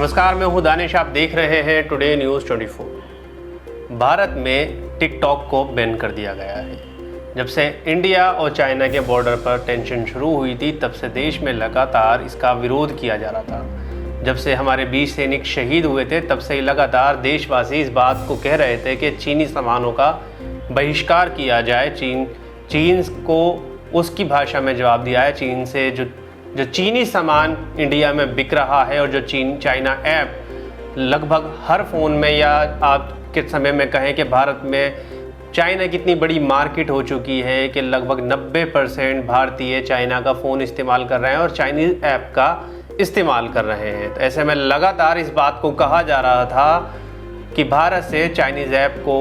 नमस्कार, मैं हूं दानिश। आप देख रहे हैं टुडे न्यूज़ 24। भारत में टिकटॉक को बैन कर दिया गया है। जब से इंडिया और चाइना के बॉर्डर पर टेंशन शुरू हुई थी, तब से देश में लगातार इसका विरोध किया जा रहा था। जब से हमारे 20 सैनिक शहीद हुए थे, तब से ही लगातार देशवासी इस बात को कह रहे थे कि चीनी सामानों का बहिष्कार किया जाए। चीन को उसकी भाषा में जवाब दिया है। चीन से जो चीनी सामान इंडिया में बिक रहा है और जो चाइना ऐप लगभग हर फ़ोन में, या आज के समय में कहें कि भारत में चाइना कितनी बड़ी मार्केट हो चुकी है कि लगभग 90% भारतीय चाइना का फ़ोन इस्तेमाल कर रहे हैं और चाइनीज़ ऐप का इस्तेमाल कर रहे हैं। तो ऐसे में लगातार इस बात को कहा जा रहा था कि भारत से चाइनीज़ ऐप को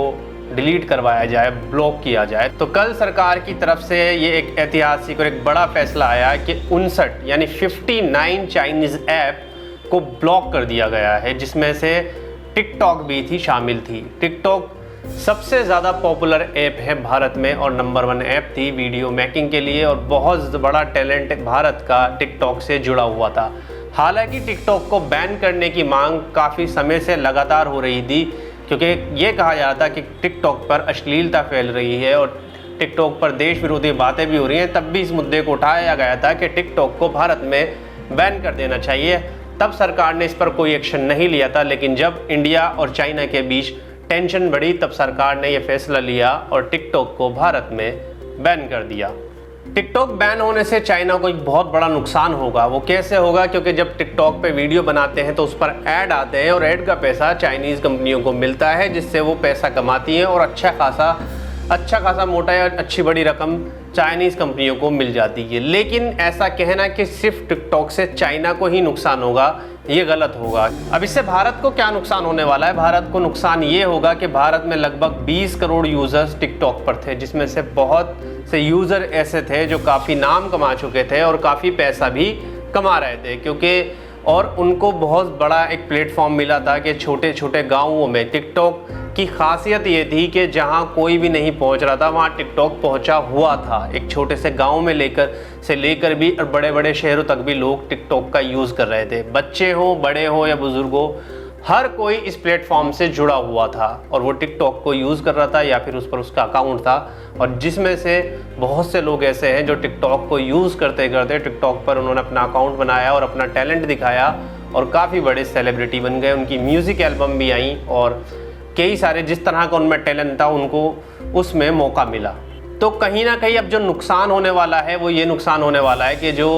डिलीट करवाया जाए, ब्लॉक किया जाए। तो कल सरकार की तरफ से ये एक ऐतिहासिक और एक बड़ा फैसला आया कि 59 यानी 59 चाइनीज़ ऐप को ब्लॉक कर दिया गया है, जिसमें से टिकटॉक भी शामिल थी। टिकटॉक सबसे ज़्यादा पॉपुलर ऐप है भारत में और नंबर 1 ऐप थी वीडियो मेकिंग के लिए, और बहुत बड़ा टैलेंट भारत का टिकटॉक से जुड़ा हुआ था। हालांकि टिकटॉक को बैन करने की मांग काफ़ी समय से लगातार हो रही थी, क्योंकि ये कहा जा रहा था कि टिकटॉक पर अश्लीलता फैल रही है और टिकटॉक पर देश विरोधी बातें भी हो रही हैं। तब भी इस मुद्दे को उठाया गया था कि टिकटॉक को भारत में बैन कर देना चाहिए। तब सरकार ने इस पर कोई एक्शन नहीं लिया था, लेकिन जब इंडिया और चाइना के बीच टेंशन बढ़ी, तब सरकार ने यह फैसला लिया और टिकटॉक को भारत में बैन कर दिया। टिकटॉक बैन होने से चाइना को एक बहुत बड़ा नुकसान होगा। वो कैसे होगा? क्योंकि जब टिकटॉक पे वीडियो बनाते हैं तो उस पर ऐड आते हैं और ऐड का पैसा चाइनीज़ कंपनियों को मिलता है, जिससे वो पैसा कमाती हैं और अच्छा खासा मोटा या अच्छी बड़ी रकम चाइनीज़ कंपनियों को मिल जाती है। लेकिन ऐसा कहना कि सिर्फ टिकटॉक से चाइना को ही नुकसान होगा, ये गलत होगा। अब इससे भारत को क्या नुकसान होने वाला है? भारत को नुकसान ये होगा कि भारत में लगभग 20 करोड़ यूज़र्स टिकटॉक पर थे, जिसमें से बहुत से यूज़र ऐसे थे जो काफ़ी नाम कमा चुके थे और काफ़ी पैसा भी कमा रहे थे, क्योंकि और उनको बहुत बड़ा एक प्लेटफॉर्म मिला था कि छोटे छोटे गाँवों में टिकटॉक की खासियत ये थी कि जहाँ कोई भी नहीं पहुँच रहा था, वहाँ टिकटॉक पहुँचा हुआ था। एक छोटे से गांव में लेकर भी और बड़े बड़े शहरों तक भी लोग टिकटॉक का यूज़ कर रहे थे। बच्चे हो, बड़े हो या बुज़ुर्ग हो, हर कोई इस प्लेटफॉर्म से जुड़ा हुआ था और वो टिकटॉक को यूज़ कर रहा था या फिर उस पर उसका अकाउंट था। और जिसमें से बहुत से लोग ऐसे हैं जो टिकटॉक को यूज़ करते करते टिकटॉक पर उन्होंने अपना अकाउंट बनाया और अपना टैलेंट दिखाया और काफ़ी बड़े सेलिब्रिटी बन गए। उनकी म्यूज़िक एल्बम भी आई और कई सारे जिस तरह का उनमें टैलेंट था उनको उसमें मौका मिला। तो कहीं ना कहीं अब जो नुकसान होने वाला है वो ये नुकसान होने वाला है कि जो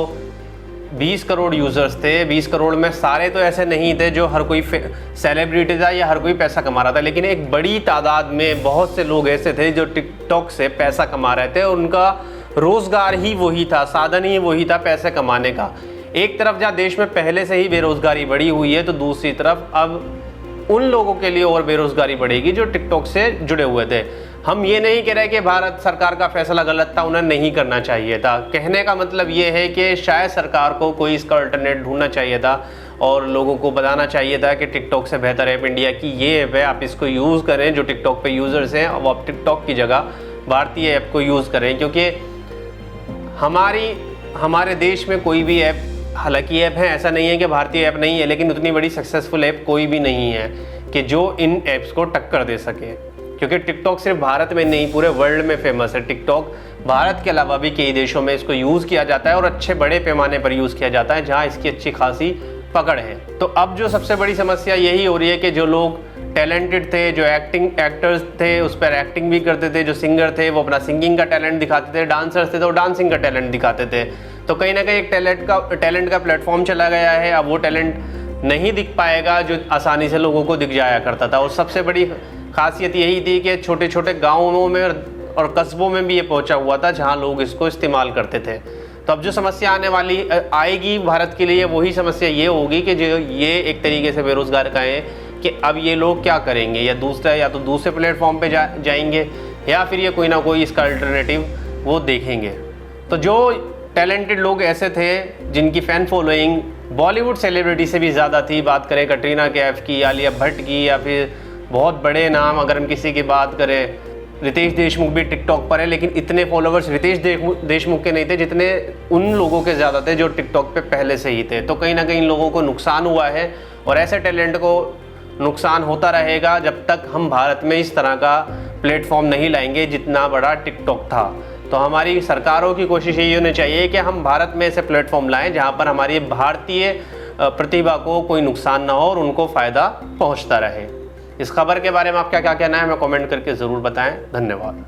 20 करोड़ यूज़र्स थे, 20 करोड़ में सारे तो ऐसे नहीं थे जो हर कोई सेलिब्रिटी था या हर कोई पैसा कमा रहा था, लेकिन एक बड़ी तादाद में बहुत से लोग ऐसे थे जो टिकटॉक से पैसा कमा रहे थे और उनका रोज़गार ही वही था, साधन ही वही था पैसे कमाने का। एक तरफ जहाँ देश में पहले से ही बेरोज़गारी बढ़ी हुई है, तो दूसरी तरफ अब उन लोगों के लिए और बेरोज़गारी बढ़ेगी जो टिकटॉक से जुड़े हुए थे। हम ये नहीं कह रहे कि भारत सरकार का फैसला गलत था, उन्हें नहीं करना चाहिए था। कहने का मतलब ये है कि शायद सरकार को कोई इसका अल्टरनेट ढूंढना चाहिए था और लोगों को बताना चाहिए था कि टिकटॉक से बेहतर ऐप इंडिया की ये ऐप है, आप इसको यूज़ करें। जो टिकटॉक पे यूज़र्स हैं वो आप टिकटॉक की जगह भारतीय ऐप को यूज़ करें, क्योंकि हमारे देश में कोई भी ऐप, हालांकि ऐप है, ऐसा नहीं है कि भारतीय ऐप नहीं है, लेकिन उतनी बड़ी सक्सेसफुल ऐप कोई भी नहीं है कि जो इन ऐप्स को टक्कर दे सके। क्योंकि टिकटॉक सिर्फ भारत में नहीं, पूरे वर्ल्ड में फेमस है। टिकटॉक भारत के अलावा भी कई देशों में इसको यूज़ किया जाता है और अच्छे बड़े पैमाने पर यूज़ किया जाता है, जहाँ इसकी अच्छी खासी पकड़ है। तो अब जो सबसे बड़ी समस्या यही हो रही है कि जो लोग टैलेंटेड थे, जो एक्टर्स थे, उस पर एक्टिंग भी करते थे, जो सिंगर थे वो अपना सिंगिंग का टैलेंट दिखाते थे, डांसर्स थे तो डांसिंग का टैलेंट दिखाते थे। तो कहीं ना कहीं एक टैलेंट का प्लेटफॉर्म चला गया है। अब वो टैलेंट नहीं दिख पाएगा जो आसानी से लोगों को दिख जाया करता था। और सबसे बड़ी खासियत यही थी कि छोटे छोटे गाँवों में और कस्बों में भी ये पहुंचा हुआ था जहां लोग इसको इस्तेमाल करते थे। तो अब जो समस्या आएगी भारत के लिए, वही समस्या ये होगी कि जो ये एक तरीके से बेरोजगार का है कि अब ये लोग क्या करेंगे, या तो दूसरे प्लेटफॉर्म पे जाएंगे या फिर ये कोई ना कोई इसका अल्टरनेटिव वो देखेंगे। तो जो टैलेंटेड लोग ऐसे थे जिनकी फ़ैन फॉलोइंग बॉलीवुड सेलिब्रिटी से भी ज़्यादा थी, बात करें कटरीना कैफ की, आलिया भट्ट की, या फिर बहुत बड़े नाम अगर हम किसी की बात करें रितेश देशमुख भी टिकटॉक पर है, लेकिन इतने फॉलोवर्स रितेश देशमुख के नहीं थे जितने उन लोगों के ज़्यादा थे जो टिकटॉक पे पहले से ही थे। तो कहीं ना कहीं इन लोगों को नुकसान हुआ है और ऐसे टैलेंट को नुकसान होता रहेगा जब तक हम भारत में इस तरह का प्लेटफॉर्म नहीं लाएंगे जितना बड़ा टिकटॉक था। तो हमारी सरकारों की कोशिश यही होनी चाहिए कि हम भारत में ऐसे प्लेटफॉर्म लाएं जहां पर हमारी भारतीय प्रतिभा को कोई नुकसान ना हो और उनको फ़ायदा पहुंचता रहे। इस खबर के बारे में आपका क्या कहना है हमें कमेंट करके ज़रूर बताएं। धन्यवाद।